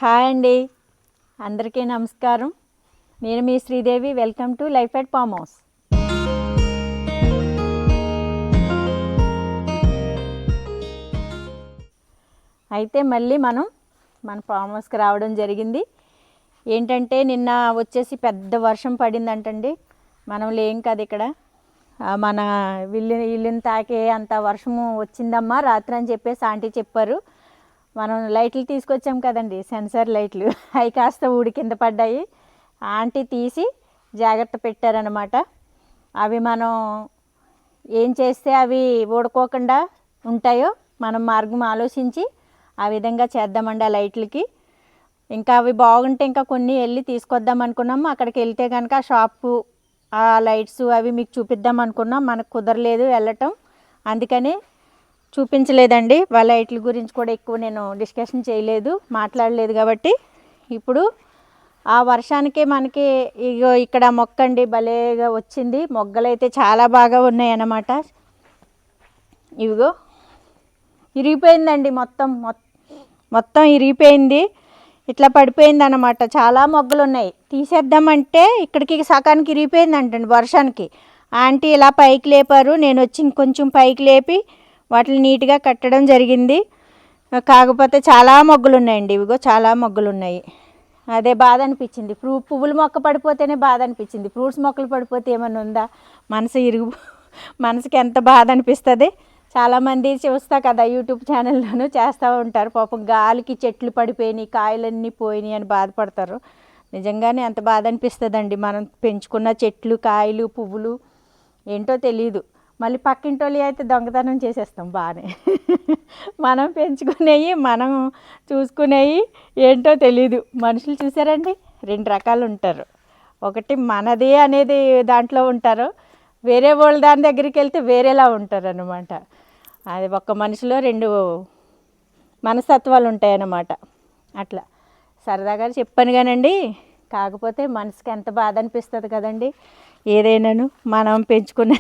Hi అండి, అందరికీ నమస్కారం. నేను మీ Sridevi. Welcome to life at farm house. అయితే మళ్ళీ మన ఫామ్ హౌస్కి రావడం జరిగింది. ఏంటంటే నిన్న వచ్చేసి పెద్ద వర్షం పడిందంటండి. మనం లేం కదా ఇక్కడ. మన ఇల్లుని తాకే అంత వర్షము వచ్చిందమ్మా రాత్రి అని చెప్పేసి ఆంటీ చెప్పారు. మనం లైట్లు తీసుకొచ్చాం కదండి, సెన్సార్ లైట్లు, అవి కాస్త ఊడి కింద పడ్డాయి. ఆంటీ తీసి జాగ్రత్త పెట్టారనమాట. అవి మనం ఏం చేస్తే అవి ఊడుకోకుండా ఉంటాయో మనం మార్గం ఆలోచించి ఆ విధంగా చేద్దామండి ఆ లైట్లకి. ఇంకా అవి బాగుంటే ఇంకా కొన్ని వెళ్ళి తీసుకొద్దాం అనుకున్నాము. అక్కడికి వెళ్తే కనుక ఆ షాపు ఆ లైట్స్ అవి మీకు చూపిద్దాం అనుకున్నాం. మనకు కుదరలేదు వెళ్ళటం, అందుకని చూపించలేదండి. వాళ్ళ లైట్ల గురించి కూడా ఎక్కువ నేను డిస్కషన్ చేయలేదు, మాట్లాడలేదు. కాబట్టి ఇప్పుడు ఆ వర్షానికి మనకి ఇగో ఇక్కడ మొక్క అండి భలేగా వచ్చింది. మొగ్గలు అయితే చాలా బాగా ఉన్నాయి అన్నమాట. ఇవిగో ఇరిగిపోయిందండి, మొత్తం ఇరిగిపోయింది, ఇట్లా పడిపోయింది అన్నమాట. చాలా మొగ్గలు ఉన్నాయి. తీసేద్దామంటే ఇక్కడికి సకానికి ఇరిగిపోయిందంటండి వర్షానికి. ఆంటీ ఇలా పైకి లేపారు, నేను వచ్చి ఇంకొంచెం పైకి లేపి వాటిని నీట్గా కట్టడం జరిగింది. కాకపోతే చాలా మొగ్గలు ఉన్నాయండి. ఇవిగో చాలా మొగ్గలు ఉన్నాయి. అదే బాధ అనిపించింది. పువ్వుల మొక్క పడిపోతేనే బాధ అనిపించింది. ఫ్రూట్స్ మొక్కలు పడిపోతే ఏమన్నా ఉందా? మనసుకి ఎంత బాధ అనిపిస్తుంది. చాలామంది చూస్తా కదా యూట్యూబ్ ఛానల్లోనూ చేస్తూ ఉంటారు. పాపం గాలికి చెట్లు పడిపోయినాయి, కాయలన్నీ పోయినాయి అని బాధపడతారు. నిజంగానే అంత బాధ అనిపిస్తుందండి. మనం పెంచుకున్న చెట్లు, కాయలు, పువ్వులు ఏంటో తెలియదు. మళ్ళీ పక్కింటి వాళ్ళు అయితే దొంగతనం చేసేస్తాం బాగానే. మనం పెంచుకునేవి, మనం చూసుకునేవి ఏంటో తెలీదు. మనుషులు చూసారండి, రెండు రకాలు ఉంటారు. ఒకటి మనది అనేది దాంట్లో ఉంటారు, వేరే వాళ్ళ దాని దగ్గరికి వెళ్తే వేరేలా ఉంటారు అన్నమాట. అది ఒక్క మనిషిలో రెండు మనస్తత్వాలు ఉంటాయన్నమాట. అట్లా సరదాగా చెప్పాను కానండి. కాకపోతే మనసుకి ఎంత బాధ అనిపిస్తుంది కదండి. ఏదైనాను మనం పెంచుకునే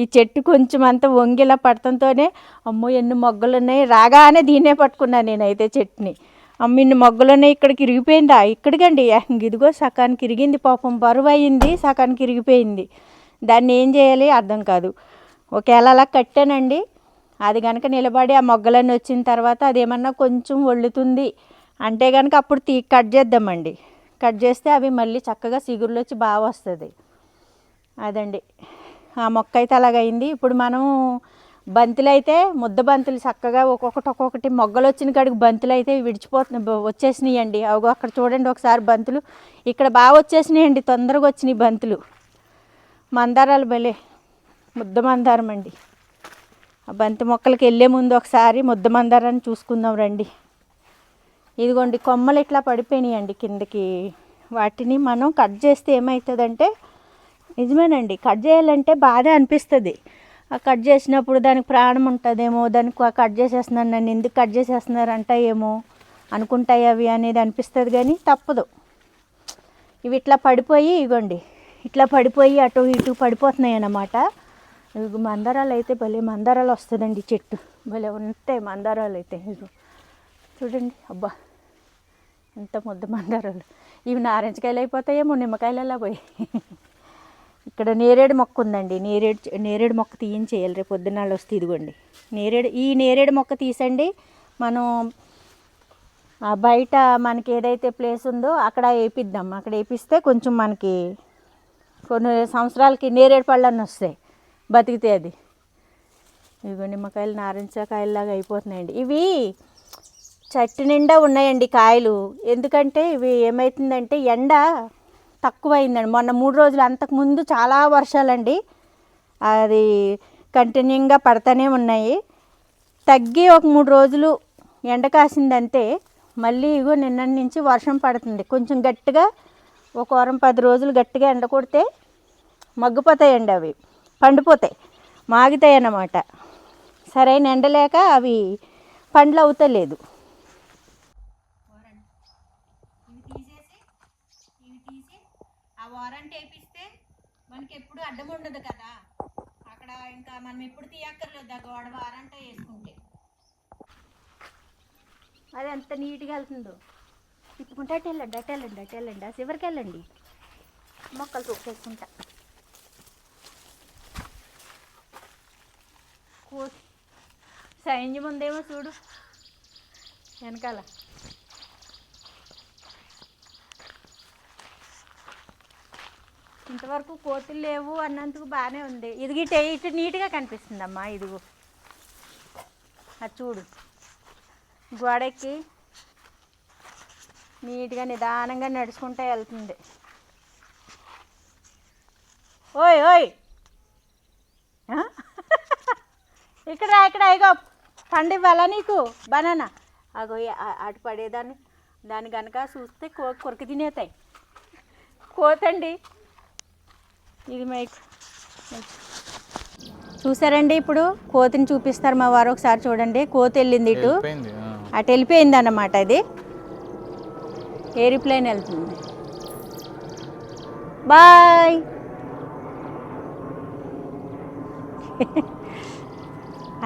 ఈ చెట్టు కొంచెం అంత వంగిలా పడటంతోనే అమ్మో ఎన్ని మొగ్గలు ఉన్నాయి, రాగానే దీన్నే పట్టుకున్నాను నేనైతే చెట్టుని. అమ్మ ఇన్ని మొగ్గలు ఉన్నాయి, ఇక్కడికి ఇరిగిపోయిందా? ఇక్కడికండి ఇదిగో సకానికి ఇరిగింది. పాపం బరువు అయింది, సకానికి ఇరిగిపోయింది. దాన్ని ఏం చేయాలి అర్థం కాదు. ఒకవేళ అలా కట్టానండి, అది కనుక నిలబడి ఆ మొగ్గలన్నీ వచ్చిన తర్వాత అదేమన్నా కొంచెం ఒళ్ళుతుంది అంటే కనుక అప్పుడు కట్ చేద్దామండి. కట్ చేస్తే అవి మళ్ళీ చక్కగా సిగురులు వచ్చి బాగా వస్తుంది. అదండి ఆ మొక్క అయితే అలాగైంది. ఇప్పుడు మనం బంతులు అయితే ముద్ద బంతులు చక్కగా ఒక్కొక్కటి మొగ్గలు వచ్చిన కాడికి బంతులు అయితే వచ్చేసినాయి అండి. అవి అక్కడ చూడండి ఒకసారి బంతులు ఇక్కడ బాగా వచ్చేసినాయండి, తొందరగా వచ్చినాయి బంతులు. మందారాలు భలే ముద్ద మందారం అండి. ఆ బంతి మొక్కలకి వెళ్ళే ముందు ఒకసారి ముద్ద మందారాన్ని చూసుకుందాం రండి. ఇదిగోండి కొమ్మలు ఇట్లా పడిపోయినాయండి కిందకి. వాటిని మనం కట్ చేస్తే ఏమవుతుందంటే, నిజమేనండి, కట్ చేయాలంటే బాధ అనిపిస్తుంది. ఆ కట్ చేసినప్పుడు దానికి ప్రాణం ఉంటుందేమో, దానికి కట్ చేసేస్తున్నాను, నన్ను ఎందుకు కట్ చేసేస్తున్నారంట ఏమో అనుకుంటాయి అవి అనేది అనిపిస్తుంది. కానీ తప్పదు. ఇవి ఇట్లా పడిపోయి ఇవ్వండి, ఇట్లా పడిపోయి అటు ఇటు పడిపోతున్నాయి అన్నమాట. ఇవి మందారాలు అయితే భలే మందారాలు వస్తుందండి. చెట్టు భలే ఉంటాయి మందారాలు అయితే. ఇవి చూడండి, అబ్బా ఎంత ముద్ద మందారాలు. ఇవి నారింజకాయలు అయిపోతాయేమో, నిమ్మకాయలు ఎలా పోయి. ఇక్కడ నేరేడు మొక్క ఉందండి. నేరేడు మొక్క తీయించేయాలి, రేపు పొద్దున్నాళ్ళు వస్తే. ఇదిగోండి నేరేడు మొక్క తీసండి. మనం బయట మనకి ఏదైతే ప్లేస్ ఉందో అక్కడ వేపిద్దాం. అక్కడ వేపిస్తే కొంచెం మనకి కొన్ని సంవత్సరాలకి నేరేడు పళ్ళన్నీ వస్తాయి, బతికితే అది. ఇదిగో నిమ్మకాయలు నారింజకాయలాగా అయిపోతున్నాయండి. ఇవి చెట్టు నిండా ఉన్నాయండి కాయలు. ఎందుకంటే ఇవి ఏమవుతుందంటే ఎండ తక్కువైందండి. మొన్న 3 రోజులు, అంతకుముందు చాలా వర్షాలండి. అది కంటిన్యూగా పడతానే ఉన్నాయి. తగ్గి ఒక 3 రోజులు ఎండ కాసిందంతే. మళ్ళీ ఇగో నిన్న నుంచి వర్షం పడుతుంది. కొంచెం గట్టిగా ఒక వారం 10 రోజులు గట్టిగా ఎండ కొడితే మగ్గిపోతాయండి, అవి పండిపోతాయి, మాగుతాయి అన్నమాట. సరైన ఎండలేక అవి పండ్లు అవుతలేదు. ఇవి తీసి ఆ వారంటీ వేపిస్తే మనకి ఎప్పుడు అడ్డం ఉండదు కదా. అక్కడ ఇంకా మనం ఎప్పుడు తీయక్కర్లేదు ఆ గోడ వారంటీ వేసుకుంటే. అది ఎంత నీట్గా వెళ్తుందో. తిప్పుకుంటే అటు వెళ్ళండి ఆ చివరికి వెళ్ళండి, మొక్కలు తొక్కేసుకుంటా. సైన్యం ఉందేమో చూడు వెనకాల. ఇంతవరకు కోతులు లేవు అన్నందుకు బాగానే ఉంది. ఇది ఇటు నీట్గా కనిపిస్తుందమ్మా. ఇదిగో అది చూడు, గోడెక్కి నీట్గా నిదానంగా నడుచుకుంటూ వెళ్తుంది. ఓయ్ ఓయ్ ఇక్కడ అయ్యో పండు ఇవ్వాలా నీకు బనానా? అగో అటు పడేదాన్ని దాన్ని కనుక చూస్తే కొరికి తినేతాయి. కోతండి ఇది మైక్. చూసారండి, ఇప్పుడు కోతిని చూపిస్తారు మా వారు. ఒకసారి చూడండి, కోతి వెళ్ళింది ఇటు, అటు వెళ్ళిపోయింది అన్నమాట. ఇది ఏరోప్లేన్ వెళ్తుంది. బాయ్.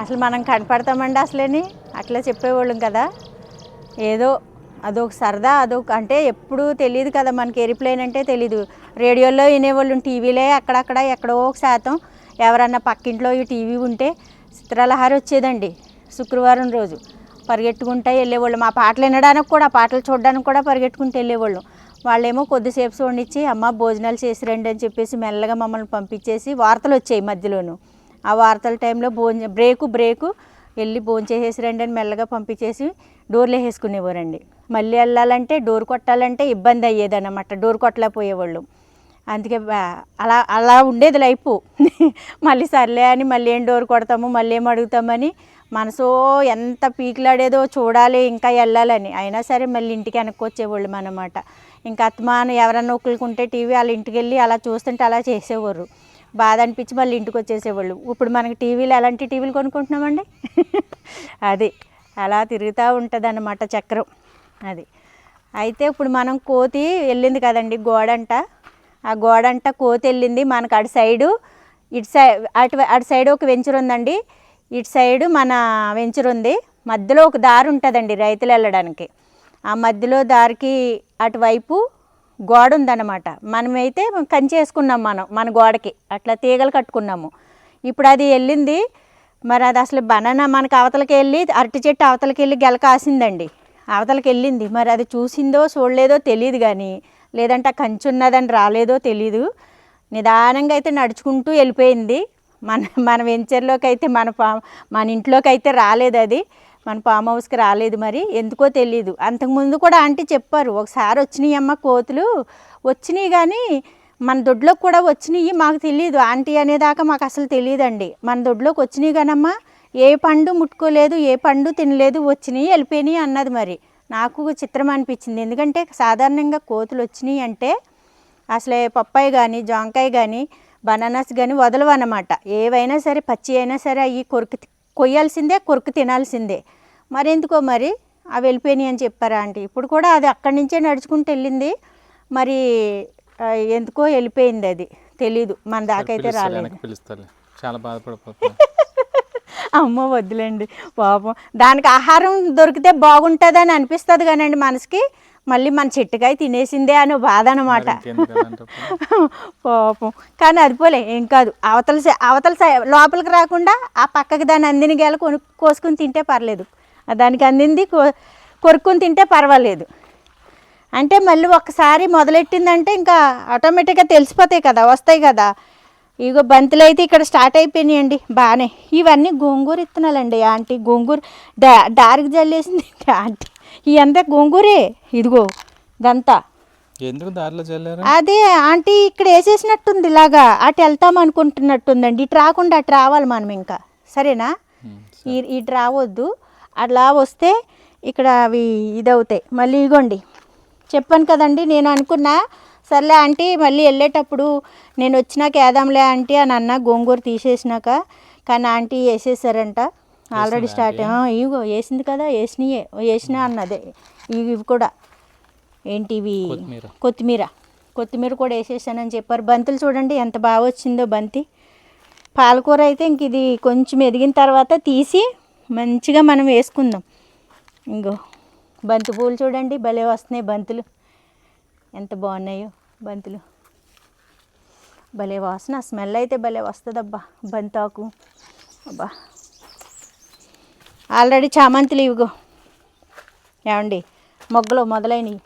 అసలు మనం కనపడతామండి అసలేని అట్లా చెప్పేవాళ్ళం కదా. ఏదో అదొక సరదా, అదొక అంటే ఎప్పుడు తెలియదు కదా మనకి. ఏరోప్లేన్ అంటే తెలీదు. రేడియోలో వినేవాళ్ళం, టీవీలే అక్కడక్కడ ఎక్కడో ఒక శాతం. ఎవరన్నా పక్కింట్లో ఈ టీవీ ఉంటే చిత్రలహరి వచ్చేదండి శుక్రవారం రోజు. పరిగెట్టుకుంటూ వెళ్ళేవాళ్ళం. మా పాటలు వినడానికి కూడా, పాటలు చూడడానికి కూడా పరిగెట్టుకుంటూ వెళ్ళేవాళ్ళం. వాళ్ళేమో కొద్దిసేపు చూడనిచ్చి అమ్మ భోజనాలు చేసి రండి అని చెప్పేసి మెల్లగా మమ్మల్ని పంపించేసి వార్తలు వచ్చాయి మధ్యలోను. ఆ వార్తల టైంలో బ్రేకు వెళ్ళి భోంచేసేసి రండి అని మెల్లగా పంపించేసి డోర్లు వేసుకునేవారండి. మళ్ళీ వెళ్ళాలంటే డోర్ కొట్టాలంటే ఇబ్బంది అయ్యేదన్నమాట. డోర్ కొట్టలేకపోయేవాళ్ళు. అందుకే అలా ఉండేది లైఫ్. మళ్ళీ సర్లే అని మళ్ళీ ఏం డోర్ కొడతాము, మళ్ళీ ఏం అడుగుతామని మనసు ఎంత పీకులాడేదో చూడాలి ఇంకా వెళ్ళాలని. అయినా సరే మళ్ళీ ఇంటికి వెనక్కి వచ్చేవాళ్ళం అన్నమాట. ఇంకా అత్తమాను ఎవరన్నా ఒక్కలుకుంటే టీవీ వాళ్ళ ఇంటికి వెళ్ళి అలా చూస్తుంటే అలా చేసేవారు. బాధ అనిపించి మళ్ళీ ఇంటికి వచ్చేసేవాళ్ళు. ఇప్పుడు మనకి టీవీలు ఎలాంటి టీవీలు కొనుక్కుంటున్నామండి. అది అలా తిరుగుతూ ఉంటుంది అన్నమాట చక్రం. అది అయితే ఇప్పుడు మనం కోతి వెళ్ళింది కదండి గోడంట. ఆ గోడంట కోతి వెళ్ళింది. మనకు అటు సైడు అటు సైడ్ ఒక వెంచర్ ఉందండి, ఇటు సైడు మన వెంచర్ ఉంది. మధ్యలో ఒక దారి ఉంటుందండి రైతులు వెళ్ళడానికి. ఆ మధ్యలో దారికి అటువైపు గోడ ఉందన్నమాట. మనమైతే కంచేసుకున్నాం మన గోడకి అట్లా తీగలు కట్టుకున్నాము. ఇప్పుడు అది వెళ్ళింది. మరి అది అసలు బనానా మనకు అవతలకి వెళ్ళి అరటి చెట్టు అవతలకి వెళ్ళి గెల కాసిందండి. అవతలకి వెళ్ళింది. మరి అది చూసిందో చూడలేదో తెలియదు, కానీ లేదంటే ఆ కంచి ఉన్నదని రాలేదో తెలీదు. నిదానంగా అయితే నడుచుకుంటూ వెళ్ళిపోయింది. మన వెంచర్లోకి అయితే మన ఇంట్లోకి అయితే రాలేదు. అది మన ఫామ్ హౌస్కి రాలేదు. మరి ఎందుకో తెలీదు. అంతకుముందు కూడా ఆంటీ చెప్పారు, ఒకసారి వచ్చినాయి అమ్మ కోతులు వచ్చినాయి, కానీ మన దొడ్లోకి కూడా వచ్చినాయి, మాకు తెలియదు ఆంటీ అనేదాకా మాకు అసలు తెలియదండి. మన దొడ్లోకి వచ్చినాయి కానమ్మా ఏ పండు ముట్టుకోలేదు, ఏ పండు తినలేదు, వచ్చినాయి వెళ్ళిపోయినాయి అన్నది. మరి నాకు చిత్రం అనిపించింది. ఎందుకంటే సాధారణంగా కోతులు వచ్చినాయి అంటే అసలే పప్పాయి కానీ జాంకాయ కానీ బనానాస్ కానీ వదలవు అన్నమాట. ఏవైనా సరే పచ్చి అయినా సరే అవి కొయ్యాల్సిందే, కొరికి తినాల్సిందే. మరి ఎందుకో మరి అవి వెళ్ళిపోయినాయి అని చెప్పారా ఆంటీ. ఇప్పుడు కూడా అది అక్కడి నుంచే నడుచుకుంటూ వెళ్ళింది. మరి ఎందుకో వెళ్ళిపోయింది, అది తెలీదు, మన దాకైతే రాలేదు. చాలా బాధపడిపోతుంది. అమ్మ వద్దులేండి పాపం. దానికి ఆహారం దొరికితే బాగుంటుందని అనిపిస్తుంది కానండి మనసుకి. మళ్ళీ మన చెట్టుకాయ తినేసిందే అని బాధ అనమాట పాపం. కానీ అది పోలే ఏం కాదు. అవతల లోపలికి రాకుండా ఆ పక్కకి దాన్ని అందిన గేల కోసుకుని తింటే పర్లేదు. దానికి అందింది కొరుక్కుని తింటే పర్వాలేదు. అంటే మళ్ళీ ఒక్కసారి మొదలెట్టిందంటే ఇంకా ఆటోమేటిక్గా తెలిసిపోతాయి కదా, వస్తాయి కదా. ఇగో బంతులు అయితే ఇక్కడ స్టార్ట్ అయిపోయినాయండి బాగానే. ఇవన్నీ గోంగూర ఇత్తనాలండి ఆంటీ. గోంగూర దారికి జల్లేసింది ఆంటీ. ఇవంతా గోంగూరే. ఇదిగో ఇదంతా ఎందుకు దారిలో చల్లారు? అదే ఆంటీ ఇక్కడ వేసేసినట్టుంది, ఇలాగా అటు వెళ్తాం అనుకుంటున్నట్టుందండి. ఇటు రాకుండా అటు రావాలి మనం ఇంకా. సరేనా? ఇటు రావద్దు, అట్లా వస్తే ఇక్కడ అవి ఇదవుతాయి మళ్ళీ. ఇగోండి చెప్పాను కదండి, నేను అనుకున్నా సర్లే ఆంటీ మళ్ళీ వెళ్ళేటప్పుడు నేను వచ్చినాక వేద్దాంలే ఆంటీ అని అన్న, గోంగూర తీసేసినాక. కానీ ఆంటీ వేసేసారంట ఆల్రెడీ స్టార్ట్. ఇగో వేసింది కదా, వేసినా అన్నదే. ఇవి కూడా ఏంటివి కొత్తిమీర కూడా వేసేసానని చెప్పారు. బంతులు చూడండి ఎంత బాగా వచ్చిందో బంతి. పాలకూర అయితే ఇంక ఇది కొంచెం ఎదిగిన తర్వాత తీసి మంచిగా మనం వేసుకుందాం. ఇంకో బంతి పూలు చూడండి భలే వస్తున్నాయి, బంతులు ఎంత బాగున్నాయో బంతులు. భలే వాసన, స్మెల్ అయితే భలే వస్తుందబ్బా బంతాకు. అబ్బా ఆల్రెడీ చామంతులు ఇవిగో ఏమండి మొగ్గలు మొదలైనవి,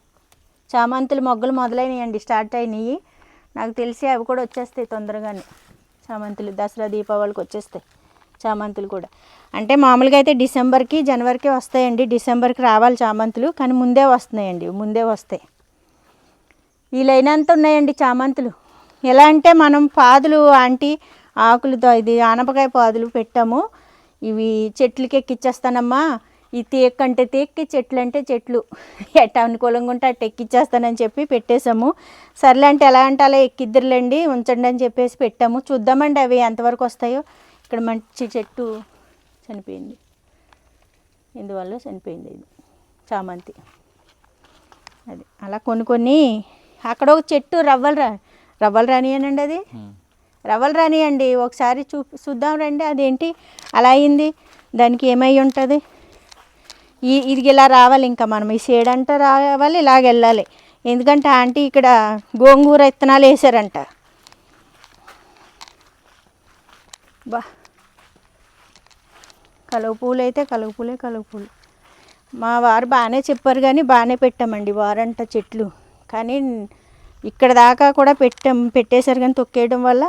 చామంతులు మొగ్గలు మొదలైనవి స్టార్ట్ అయినాయి. నాకు తెలిసి అవి కూడా వచ్చేస్తాయి తొందరగానే. చామంతులు దసరా దీపావళికి వచ్చేస్తాయి చామంతులు కూడా. అంటే మామూలుగా అయితే డిసెంబర్కి జనవరికి వస్తాయండి, డిసెంబర్కి రావాలి చామంతులు, కానీ ముందే వస్తున్నాయండి, ముందే వస్తాయి. వీలైనంత ఉన్నాయండి చామంతులు. ఎలా అంటే మనం పాదులు ఆంటీ ఆకులతో ఇది ఆనపకాయ పాదులు పెట్టాము, ఇవి చెట్లకి ఎక్కిచ్చేస్తానమ్మా, ఈ తేక్ అంటే తేక్కి, చెట్లు అంటే చెట్లు ఎట్ట అనుకూలంగా ఉంటే అట్ట ఎక్కిచ్చేస్తానని చెప్పి పెట్టేశాము. సర్లే అంటే ఎలా అంటే అలా ఎక్కిద్దరులేండి ఉంచండి అని చెప్పేసి పెట్టాము. చూద్దామండి అవి ఎంతవరకు వస్తాయో. ఇక్కడ మంచి చెట్టు చనిపోయింది, ఇందువల్ల చనిపోయింది ఇది చామంతి. అది అలా కొన్ని అక్కడ ఒక చెట్టు రవ్వలు రానియనండి, అది రవ్వలు రానియండి, ఒకసారి చూద్దాం రండి అదేంటి అలా అయింది, దానికి ఏమై ఉంటుంది. ఇది ఇలా రావాలి, ఇంకా మనం ఈ సైడ్ అంతా రావాలి, ఇలాగ వెళ్ళాలి. ఎందుకంటే ఆంటీ ఇక్కడ గోంగూర విత్తనాలు వేసారంట. బా కలువ పూలు అయితే కలువ పూలు మా వారు బాగానే చెప్పారు, కానీ బాగానే పెట్టామండి వారంట చెట్లు. కానీ ఇక్కడ దాకా కూడా పెట్టేశారు, కానీ తొక్కేయడం వల్ల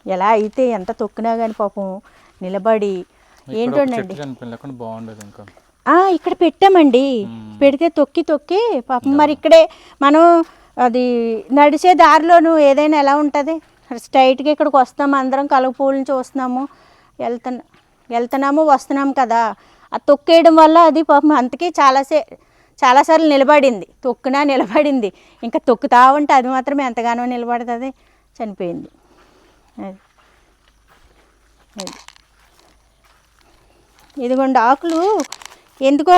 ఎలా అయితే ఎంత తొక్కినా కానీ పాపం నిలబడి ఏంటోనండి. బాగుండదు ఇంకా ఇక్కడ పెట్టామండి, పెడితే తొక్కి పాపం. మరి ఇక్కడే మనం అది నడిచే దారిలోనూ ఏదైనా ఎలా ఉంటుంది, స్ట్రైట్గా ఇక్కడికి వస్తాము, అందరం కలువ పూలను చూస్తున్నాము, వెళ్తున్నాము వస్తున్నాము కదా, అది తొక్కేయడం వల్ల అది పాపం అంతకీ చాలాసార్లు నిలబడింది, తొక్కినా నిలబడింది. ఇంకా తొక్కుతా ఉంటే అది మాత్రం ఎంతగానో నిలబడుతుంది, చనిపోయింది. ఇదిగోండి ఆకులు ఎందుకో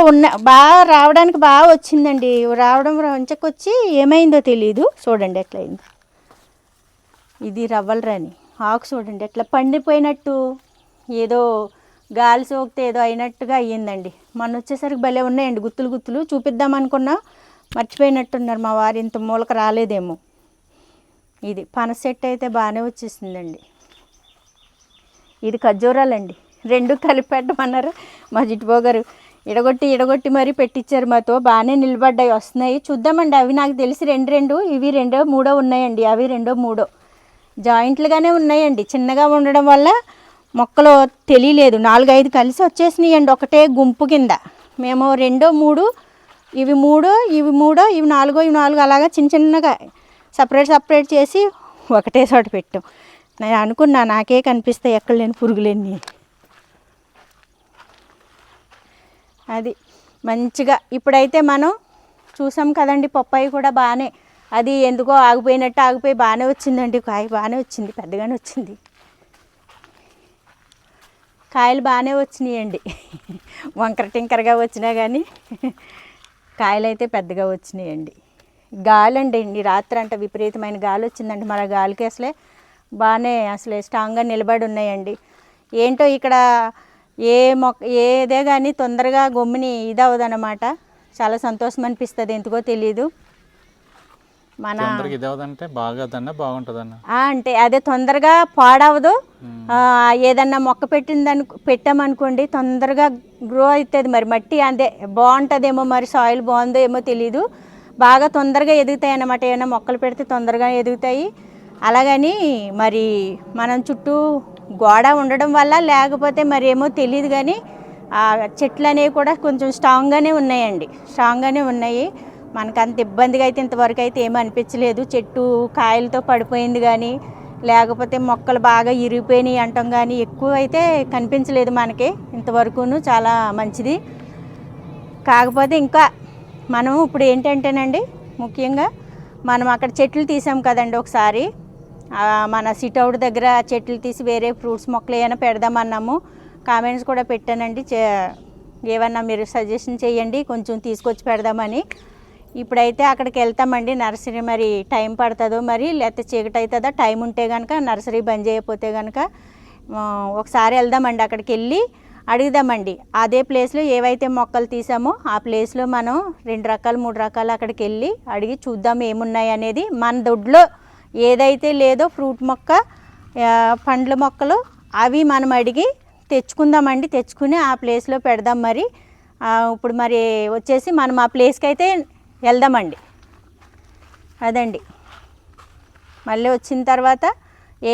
బాగా రావడానికి బాగా వచ్చిందండి, రావడం వంచకొచ్చి ఏమైందో తెలియదు. చూడండి ఎట్లయింది, ఇది రవ్వలు రాని ఆకు చూడండి ఎట్లా పండిపోయినట్టు, ఏదో గాలి సోకితే ఏదో అయినట్టుగా అయ్యిందండి. మొన్న వచ్చేసరికి భలే ఉన్నాయండి గుత్తులు చూపిద్దాం అనుకున్నా, మర్చిపోయినట్టున్నారు మా వారు, ఇంత మూలక రాలేదేమో. ఇది పనస చెట్టు అయితే బాగానే వచ్చేసిందండి. ఇది ఖర్జూరాలండి, రెండు కలిపి పెట్టమన్నారు మా జిట్టుబోగారు, ఇడగొట్టి మరీ పెట్టించారు మాతో. బాగానే నిలబడ్డాయి, వస్తున్నాయి. చూద్దామండి, అవి నాకు తెలిసి రెండు ఇవి 2, 3 ఉన్నాయండి, అవి 2, 3 జాయింట్లుగానే ఉన్నాయండి. చిన్నగా ఉండడం వల్ల మొక్కలు తెలియలేదు, 4, 5 కలిసి వచ్చేసినాయండి ఒకటే గుంపు కింద. మేము 2, 3 ఇవి 3 ఇవి 3 ఇవి 4 అలాగా చిన్నగా సపరేట్ చేసి ఒకటే చోట పెట్టాం. నేను అనుకున్నా నాకే కనిపిస్తాయి ఎక్కడ లేని పురుగులన్నీ. అది మంచిగా ఇప్పుడైతే మనం చూసాం కదండి, పప్పాయి కూడా బాగానే, అది ఎందుకో ఆగిపోయి బాగానే వచ్చిందండి, కాయ బాగానే వచ్చింది, పెద్దగానే వచ్చింది, కాయలు బాగానే వచ్చినాయండి. వంకర టింకరగా వచ్చినా కానీ కాయలు అయితే పెద్దగా వచ్చినాయండి. గాలి అండి రాత్రి అంట విపరీతమైన గాలి వచ్చిందండి, మరి గాలికి బాగానే స్ట్రాంగ్గా నిలబడి ఉన్నాయండి. ఏంటో ఇక్కడ ఏదే కానీ తొందరగా గమ్ముని ఇదవదనమాట. చాలా సంతోషం అనిపిస్తుంది, ఎందుకో తెలీదు. అంటే అదే తొందరగా పాడవదు. ఏదన్నా మొక్క పెట్టామనుకోండి తొందరగా గ్రో అవుతుంది. మరి మట్టి అదే బాగుంటుందేమో, మరి సాయిల్ బాగుందో ఏమో తెలీదు, బాగా తొందరగా ఎదుగుతాయి అన్నమాట. ఏమైనా మొక్కలు పెడితే తొందరగా ఎదుగుతాయి. అలాగని మరి మనం చుట్టూ గోడ ఉండడం వల్ల లేకపోతే మరి ఏమో తెలియదు, కానీ ఆ చెట్లు అనేవి కూడా కొంచెం స్ట్రాంగ్గానే ఉన్నాయి. మనకు అంత ఇబ్బందిగా అయితే ఇంతవరకు అయితే ఏమీ అనిపించలేదు. చెట్టు కాయలతో పడిపోయింది కానీ లేకపోతే మొక్కలు బాగా ఇరిగిపోయినాయి అంటాం కానీ ఎక్కువ అయితే కనిపించలేదు మనకి ఇంతవరకును. చాలా మంచిది. కాకపోతే ఇంకా మనం ఇప్పుడు ఏంటంటేనండి, ముఖ్యంగా మనం అక్కడ చెట్లు తీసాం కదండి ఒకసారి, మన సిట్అవుట్ దగ్గర చెట్లు తీసి వేరే ఫ్రూట్స్ మొక్కలు ఏమైనా పెడదామన్నాము. కామెంట్స్ కూడా పెట్టానండి, ఏమన్నా మీరు సజెషన్ చేయండి కొంచెం తీసుకొచ్చి పెడదామని. ఇప్పుడైతే అక్కడికి వెళ్తామండి నర్సరీ. మరి టైం పడుతుందో మరి లేకపోతే చీకటి అవుతుందా, టైం ఉంటే కనుక నర్సరీ బంద్ చేయకపోతే కనుక ఒకసారి వెళ్దామండి. అక్కడికి వెళ్ళి అడుగుదామండి. అదే ప్లేస్లో ఏవైతే మొక్కలు తీసామో ఆ ప్లేస్లో మనం 2 రకాలు 3 రకాలు అక్కడికి వెళ్ళి అడిగి చూద్దాం ఏమున్నాయి అనేది. మన దొడ్లో ఏదైతే లేదో ఫ్రూట్ మొక్క, పండ్ల మొక్కలు అవి మనం అడిగి తెచ్చుకుందామండి. తెచ్చుకుని ఆ ప్లేస్లో పెడదాం. మరి ఇప్పుడు మరి వచ్చేసి మనం ఆ ప్లేస్కి అయితే వెళ్దామండి. అదండి, మళ్ళీ వచ్చిన తర్వాత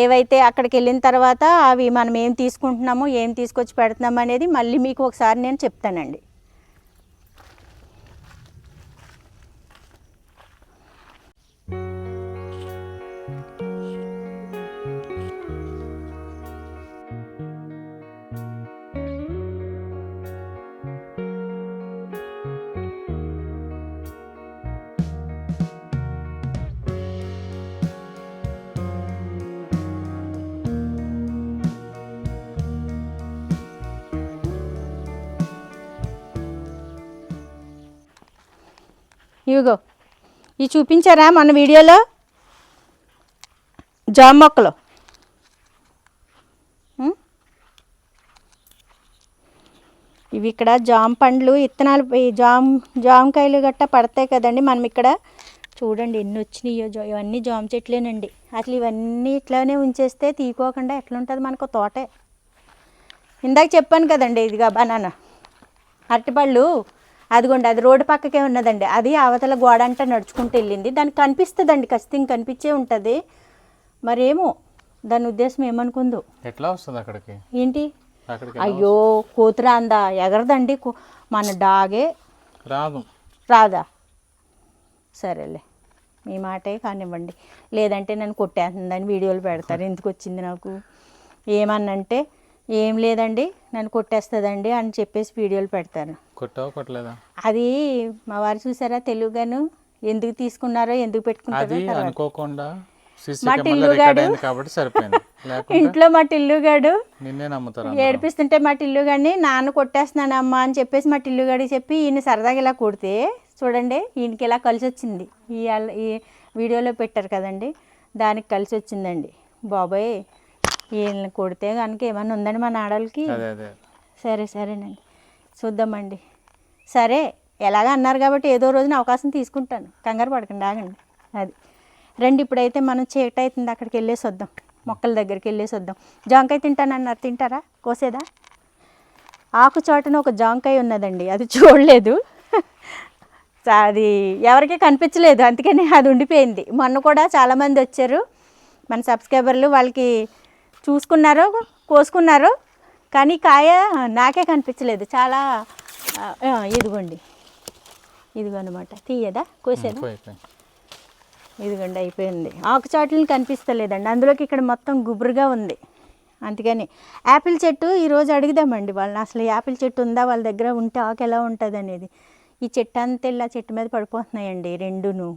ఏవైతే అక్కడికి వెళ్ళిన తర్వాత అవి మనం ఏం తీసుకుంటున్నామో ఏం తీసుకొచ్చి పెడుతున్నాము అనేది మళ్ళీ మీకు ఒకసారి నేను చెప్తానండి. ఇవిగో ఇవి చూపించారా మన వీడియోలో జామ మొక్కలు. ఇవి ఇక్కడ జామ పండ్లు ఇత్తనాలు, జామకాయలు గట్టా పడతాయి కదండి. మనం ఇక్కడ చూడండి ఎన్ని వచ్చినాయో. ఇవన్నీ జామ చెట్లేనండి. అసలు ఇవన్నీ ఇట్లానే ఉంచేస్తే తీసుకోకుండా ఎట్లా ఉంటుంది మనకు తోటే. ఇందాక చెప్పాను కదండి, ఇదిగా బనానా అరటిపళ్ళు. అదిగోండి అది రోడ్డు పక్కకే ఉన్నదండి. అది అవతల గోడ అంట నడుచుకుంటూ వెళ్ళింది. దానికి కనిపిస్తుందండి, ఖచ్చితంగా కనిపించే ఉంటుంది. మరేమో దాని ఉద్దేశం ఏమనుకుందో. ఎట్లా వస్తుంది అక్కడికి? ఏంటి? అయ్యో కూతురా అందా ఎగరదండి. మన డాగే రాదా? సరేలే, మీ మాటే కానివ్వండి. లేదంటే నన్ను కొట్టేస్తుందని వీడియోలు పెడతారు. ఎందుకు వచ్చింది నాకు ఏమన్నంటే ఏం లేదండి నన్ను కొట్టేస్తుందండి అని చెప్పేసి వీడియోలు పెడతారు. కొట్టలేదా? అది మా వారు చూసారా తెలుగుగాను ఎందుకు తీసుకున్నారో ఎందుకు పెట్టుకున్నారో అనుకోకుండా మా టిల్లుగాడు ఇంట్లో మా టిల్లుగాడు ఏడిపిస్తుంటే మా టిల్లుగాడిని నాన్న కొట్టేస్తున్నానమ్మా అని చెప్పేసి మా టిల్లుగాడికి చెప్పి ఈయన సరదాగా ఇలా కొడితే చూడండి ఈయనకి ఇలా కలిసి వచ్చింది. ఈ వీడియోలో పెట్టారు కదండి, దానికి కలిసి వచ్చిందండి. బాబాయ్ వీళ్ళని కొడితే కనుక ఏమన్నా ఉందండి మన ఆడవాళ్ళకి. సరేనండి చూద్దామండి. సరే ఎలాగ అన్నారు కాబట్టి ఏదో రోజున అవకాశం తీసుకుంటాను. కంగారు పడకండి, ఆగండి. అది రండి, ఇప్పుడైతే మనం చీకటి అవుతుంది, అక్కడికి వెళ్ళేసి వద్దాం. మొక్కల దగ్గరికి వెళ్ళేసి వద్దాం. జాంకాయ తింటానన్నారు, తింటారా? కోసేదా? ఆకు చాటున ఒక జాంకాయ ఉన్నదండి, అది చూడలేదు. అది ఎవరికీ కనిపించలేదు, అందుకని అది ఉండిపోయింది. మొన్న కూడా చాలామంది వచ్చారు మన సబ్స్క్రైబర్లు, వాళ్ళకి చూసుకున్నారు, కోసుకున్నారు. కానీ కాయ నాకే కనిపించలేదు. చాలా ఇదిగోండి, ఇదిగో అనమాట. తీయదా? కోసేదా? ఇదిగోండి అయిపోయింది. ఆకు చాటులను కనిపిస్తలేదండి, అందులోకి ఇక్కడ మొత్తం గుబురుగా ఉంది. అందుకని యాపిల్ చెట్టు ఈరోజు అడుగుదామండి వాళ్ళని, అసలు యాపిల్ చెట్టు ఉందా వాళ్ళ దగ్గర, ఉంటే ఆకు ఎలా ఉంటుంది అనేది. ఈ చెట్టు అంతా ఇలా చెట్టు మీద పడిపోతున్నాయండి రెండును.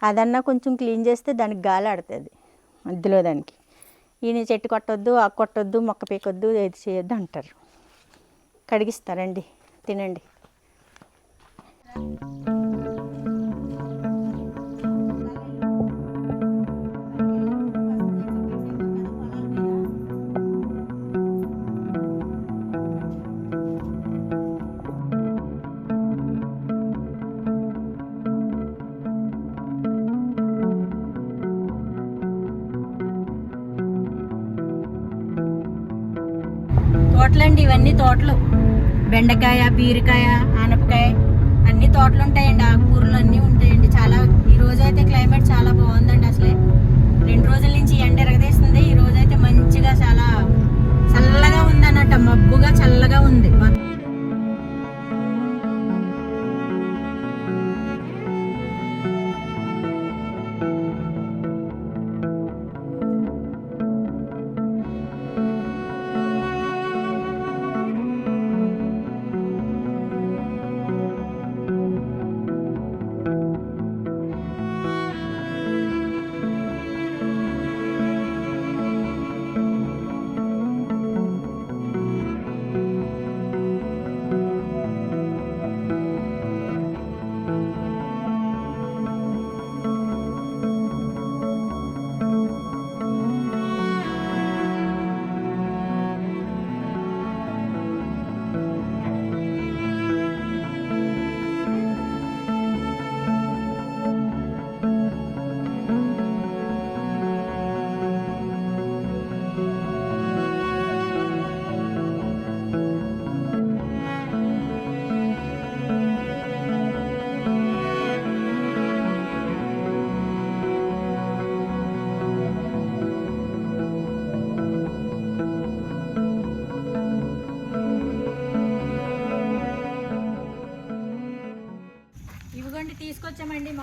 అదన్నా కొంచెం క్లీన్ చేస్తే దానికి గాలి ఆడుతుంది మధ్యలో. దానికి ఈయన చెట్టు కొట్టొద్దు, ఆకు కొట్టొద్దు, మొక్క పీకొద్దు, ఏది చేయొద్దు అంటారు. కడిగిస్తారండి, తినండి. తోటలండి ఇవన్నీ, తోటలు. బెండకాయ, బీరకాయ, ఆనపకాయ అన్ని తోటలు ఉంటాయండి. ఆకుకూరలు అన్నీ ఉంటాయండి. చాలా ఈ రోజైతే క్లైమేట్ చాలా బాగుందండి. అసలే 2 రోజుల నుంచి ఎండ ఎరగదీస్తుంది. ఈ రోజైతే మంచిగా చాలా చల్లగా ఉందన్నట్ట, మబ్బుగా చల్లగా ఉంది.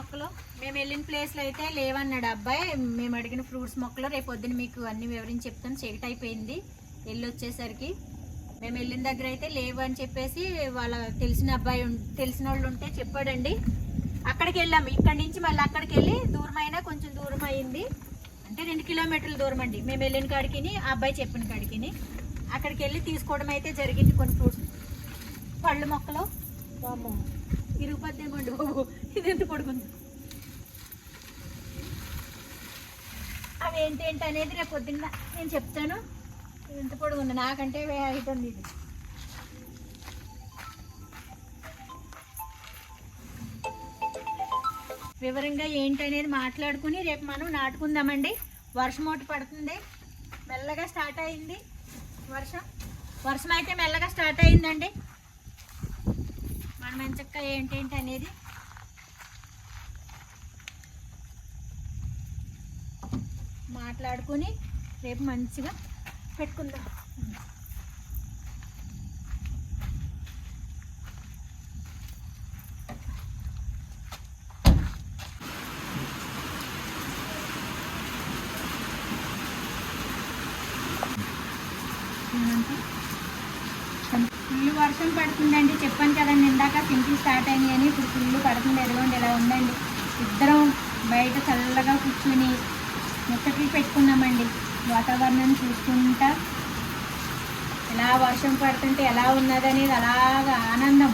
మొక్కలు మేము వెళ్ళిన ప్లేస్లో అయితే లేవన్నాడు అబ్బాయి. మేము అడిగిన ఫ్రూట్స్ మొక్కలు రేపు పొద్దున మీకు అన్ని వివరించి చెప్తాను. చీకటి అయిపోయింది వెళ్ళి వచ్చేసరికి. మేము వెళ్ళిన దగ్గర అయితే లేవు అని చెప్పేసి వాళ్ళ తెలిసిన అబ్బాయి తెలిసిన వాళ్ళు ఉంటే చెప్పాడండి. అక్కడికి వెళ్ళాము. ఇక్కడి నుంచి మళ్ళీ అక్కడికి వెళ్ళి దూరమైనా కొంచెం దూరం అయింది, అంటే 2 కిలోమీటర్ల దూరం అండి. మేము వెళ్ళిన కాడికి ఆ అబ్బాయి చెప్పిన కాడికి అక్కడికి వెళ్ళి తీసుకోవడం అయితే జరిగింది. కొన్ని ఫ్రూట్స్ పళ్ళు మొక్కలు ఇరుగుపద్దేమండి బాబు, ఇది ఎంత పడుకుంది. అవి ఏంటి అనేది రేపు పొద్దున్న నేను చెప్తాను. ఇది ఎంత పొడుగుంది, నాకంటే అవుతుంది ఇది. వివరంగా ఏంటి అనేది మాట్లాడుకుని రేపు మనం నాటుకుందామండి. వర్షం ఒకటి పడుతుంది, మెల్లగా స్టార్ట్ అయింది వర్షం అయితే మెల్లగా స్టార్ట్ అయిందండి. మనం ఎంచక్క ఏంటి అనేది మాట్లాడుకుని రేపు మంచిగా పెట్టుకుందాం. ఫుల్ వర్షం పడుతుందండి. చెప్పాను కదండి ఇందాక సింపుల్ స్టార్ట్ అయినాయి అని. ఇప్పుడు ఫుల్ పడుతుంది. ఎదుగుండి ఇలా ఉందండి. ఇద్దరం బయట చల్లగా కూర్చుని ముచ్చట్లు పెట్టుకున్నామండి. వాతావరణాన్ని చూసుకుంటా ఇలా వర్షం పడుతుంటే ఎలా ఉన్నది అనేది అలాగా ఆనందం.